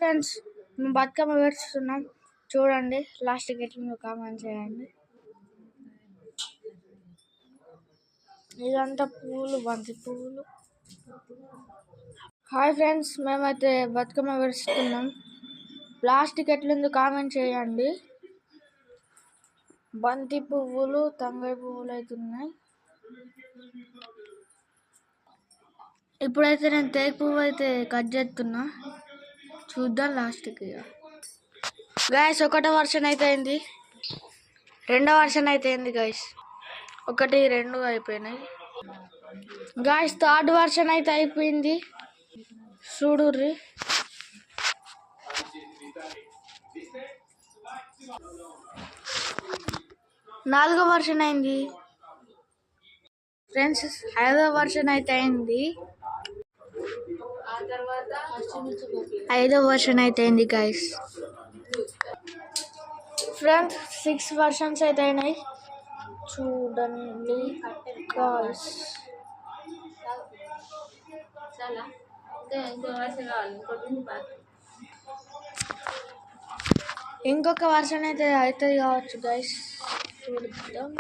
Friends, మేము బతుకమ్మ వేస్తున్నాం. చూడండి, లాస్ట్కి ఎట్లా కామెంట్ చేయండి. ఇదంతా పువ్వులు, బంతి పువ్వులు. హాయ్ ఫ్రెండ్స్, మేమైతే బతుకమ్మ వేస్తున్నాం. ప్లాస్టిక్ ఎట్లుందో కామెంట్ చేయండి. బంతి పువ్వులు, తంగడి పువ్వులు అయితే ఉన్నాయి. ఇప్పుడైతే నేను తేగ పువ్వు అయితే కట్ చేస్తున్నా. చూద్దాం లాస్ట్కి. గైస్, ఒకటో వర్షన్ అయితే అయింది, రెండో వర్షన్ అయితే అయింది. గైస్, 1, 2 అయిపోయినాయి. గైస్, థర్డ్ వర్షన్ అయితే అయిపోయింది. చూడుర్రి. నాలుగో వర్షన్ అయింది ఫ్రెండ్స్. 5వ వర్షన్ అయితే అయింది. 5వ వర్షన్ అయితే అయింది గైస్. ఫ్రెండ్స్, 6 వర్షన్స్ అయితే అయినాయి. చూడండి గైస్. ఇంకొక వర్షన్ అయితే అవుతుంది కావచ్చు గైస్. చూద్దాం.